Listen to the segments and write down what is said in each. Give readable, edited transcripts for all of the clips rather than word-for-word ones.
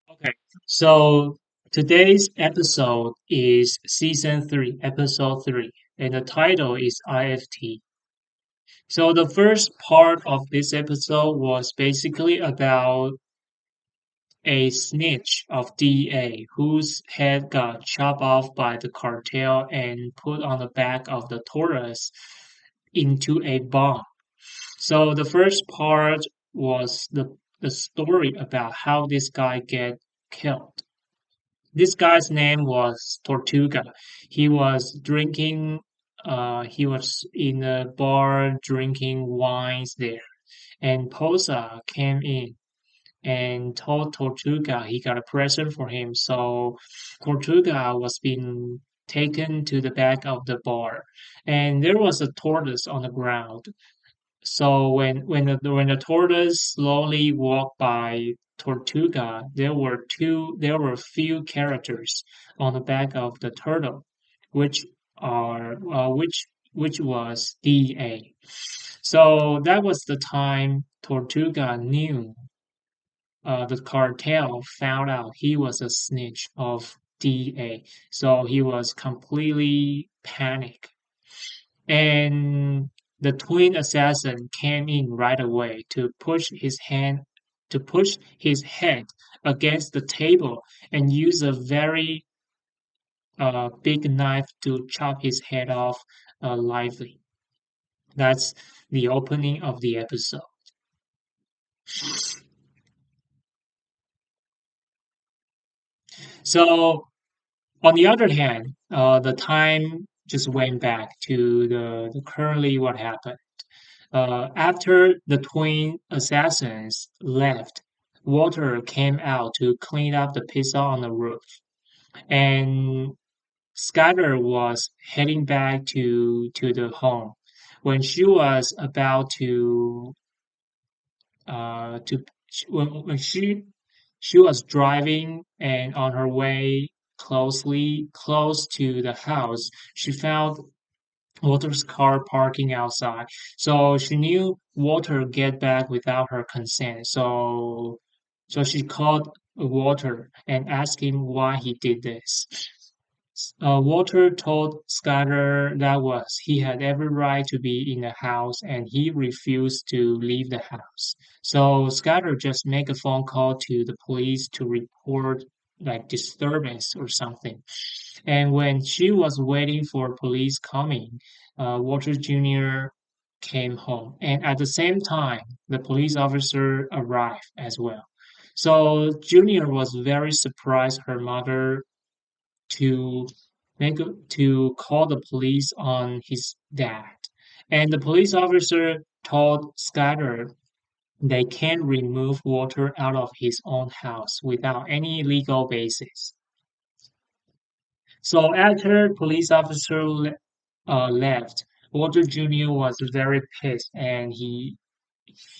Okay, so today's episode is season three, episode three, and the title is I.F.T. So the first part of this episode was basically about a snitch of DA whose head got chopped off by the cartel and put on the back of the Taurus into a bomb. So the first part was the story about how this guy get killed. This guy's name was Tortuga. He was in a bar drinking wines there. And Posa came in and told Tortuga he got a present for him. So Tortuga was being taken to the back of the bar. And there was a tortoise on the ground. So when the tortoise slowly walked by Tortuga, there were few characters on the back of the turtle, which are which was DA. So that was the time Tortuga knew the cartel found out he was a snitch of DA. So he was completely panicked and the twin assassin came in right away to push his head against the table and use a very big knife to chop his head off lively. That's the opening of the episode. So on the other hand, the time just went back to the currently what happened. After the twin assassins left, Walter came out to clean up the pizza on the roof, and Skyler was heading back to the home. When she was about to when she was driving and on her way close to the house, she found Walter's car parking outside. So she knew Walter get back without her consent. So she called Walter and asked him why he did this. Walter told Skyler that was he had every right to be in the house and he refused to leave the house. So Skyler just make a phone call to the police to report like disturbance or something. And when she was waiting for police coming, Walter Jr. came home. And at the same time, the police officer arrived as well. So Junior was very surprised her mother to to call the police on his dad. And the police officer told Skyler they can remove Walter out of his own house without any legal basis. So after police officer left, Walter Jr. was very pissed and he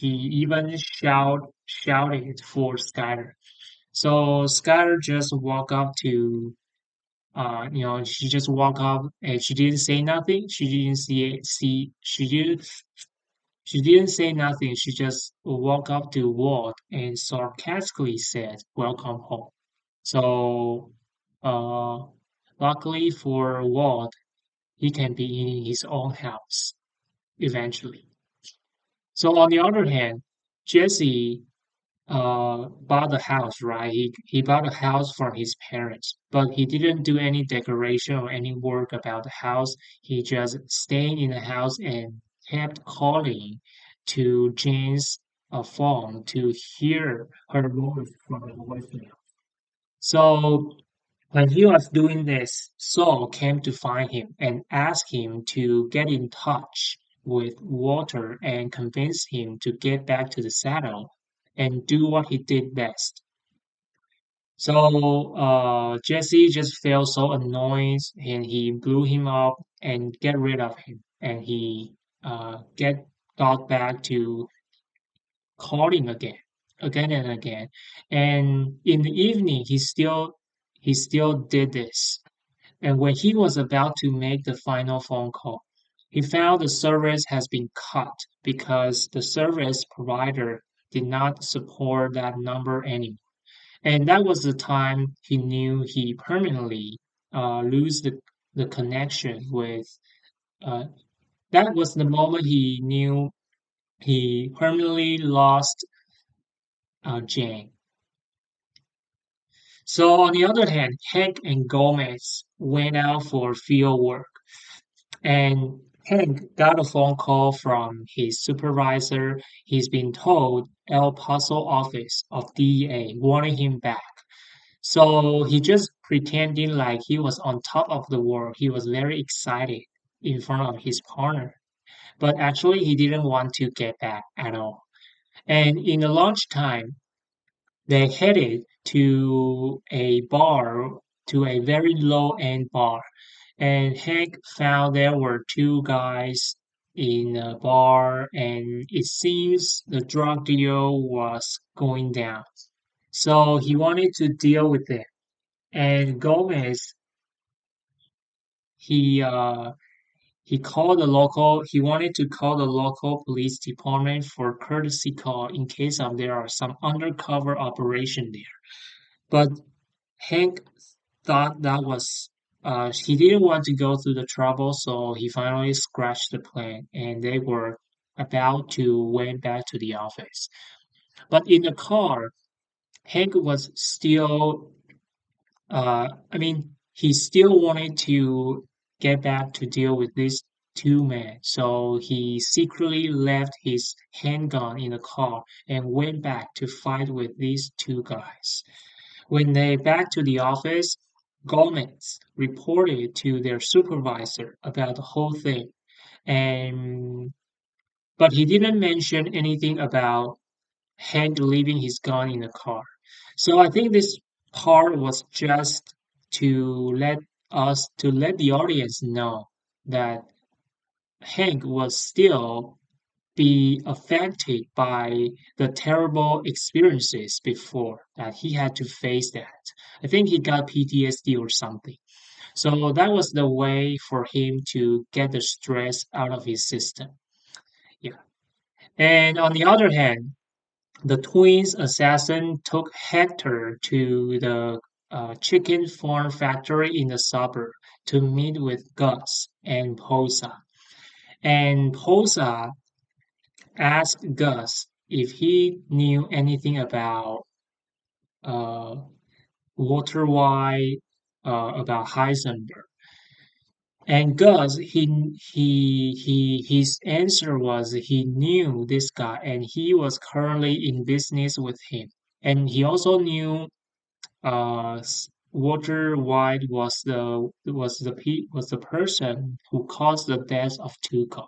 even shouted for Skyler. So Skyler just walked up to she just walked up and she didn't say nothing. She didn't say nothing. She just walked up to Walt and sarcastically said, "Welcome home." So, uh, luckily for Walt, he can be in his own house eventually. So on the other hand, Jesse bought a house, right? He bought a house from his parents, but he didn't do any decoration or any work about the house. He just stayed in the house and kept calling to Jane's phone to hear her voice from the voicemail. So when he was doing this, Saul came to find him and asked him to get in touch with Walter and convince him to get back to the saddle and do what he did best. So Jesse just felt so annoyed and he blew him up and get rid of him. And he get got back to calling again and again. And in the evening, he still did this. And when he was about to make the final phone call, he found the service has been cut because the service provider did not support that number anymore. And that was the time he knew he permanently lose the connection with. Uh, that was the moment he knew he permanently lost Jane. So on the other hand, Hank and Gomez went out for field work, and Hank got a phone call from his supervisor. He's been told El Paso office of DEA wanted him back. So he just pretending like he was on top of the world. He was very excited in front of his partner, but actually he didn't want to get back at all. And in the lunchtime, they headed to a bar, to a very low-end bar, and Hank found there were two guys in a bar, and it seems the drug deal was going down. So he wanted to deal with it. And Gomez, he uh, he wanted to call the local police department for courtesy call in case of there are some undercover operation there. But Hank thought that was he didn't want to go through the trouble, so he finally scratched the plan, and they were about to went back to the office. But in the car, Hank was still he still wanted to get back to deal with these two men, so he secretly left his handgun in the car and went back to fight with these two guys. When they back to the office, Gomez reported to their supervisor about the whole thing, and but he didn't mention anything about Hank leaving his gun in the car. So I think this part was just to let the audience know that Hank was still be affected by the terrible experiences before that he had to face that. I think he got PTSD or something. So that was the way for him to get the stress out of his system. Yeah. And on the other hand, the twins assassin took Hector to the chicken farm factory in the suburb to meet with Gus and Posa. And Posa asked Gus if he knew anything about uh, Walter White, about Heisenberg. And Gus, his answer was he knew this guy, and he was currently in business with him. And he also knew Walter White was the person who caused the death of Tuco,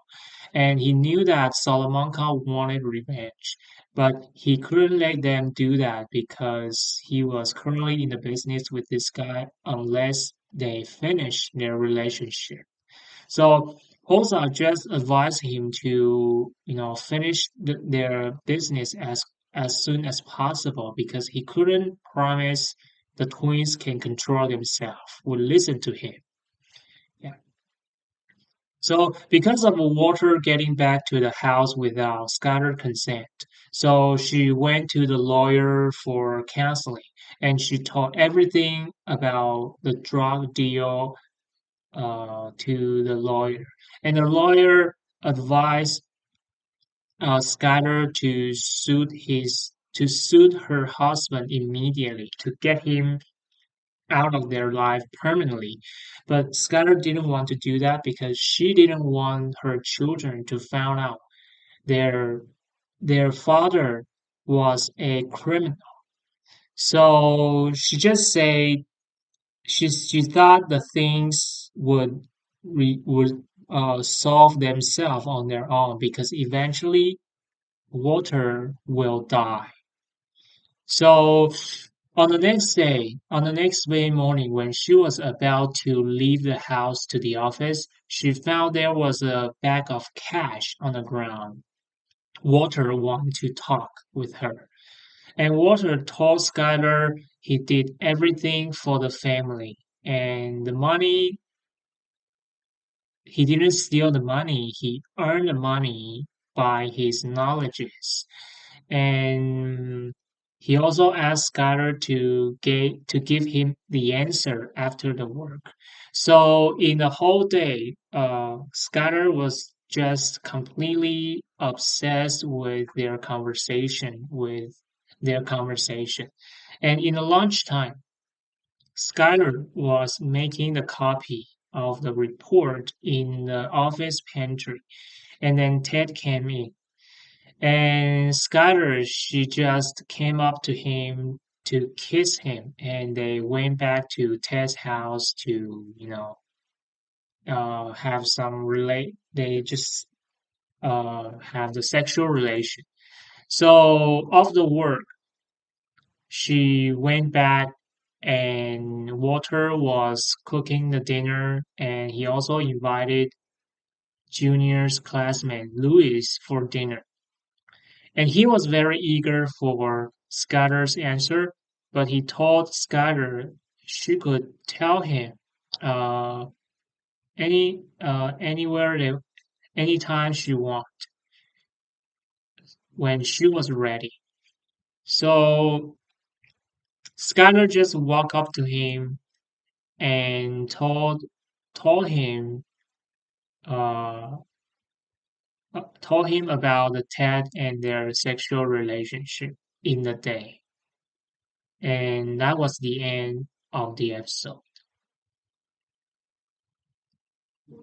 and he knew that Salamanca wanted revenge, but he couldn't let them do that because he was currently in the business with this guy unless they finish their relationship. So Hosa just advised him to, finish their business as soon as possible because he couldn't promise the twins can control themselves, would listen to him. Yeah. So because of Walter getting back to the house without Skylar's consent, so she went to the lawyer for counseling and she told everything about the drug deal to the lawyer. And the lawyer advised Skylar to suit her husband immediately to get him out of their life permanently. But Skylar didn't want to do that because she didn't want her children to find out their their father was a criminal. So she just said she thought the things would solve themselves on their own because eventually Walter will die. So on the next day morning, when she was about to leave the house to the office, she found there was a bag of cash on the ground. Walter wanted to talk with her. And Walter told Skylar he did everything for the family. And the money, he didn't steal the money, he earned the money by his knowledges. And He also asked Skylar to give him the answer after the work. So in the whole day, Skylar was just completely obsessed with their conversation. And in the lunchtime, Skylar was making the copy of the report in the office pantry, and then Ted came in. And Skylar, she just came up to him to kiss him, and they went back to Ted's house to, have some relate. They just have the sexual relation. So after work, she went back, and Walter was cooking the dinner, and he also invited Junior's classmate Louis for dinner. And he was very eager for Skylar's answer, but he told Skylar she could tell him uh, anywhere anytime she want when she was ready. So Skylar just walked up to him and told him uh, told him about the Ted and their sexual relationship in the day. And that was the end of the episode.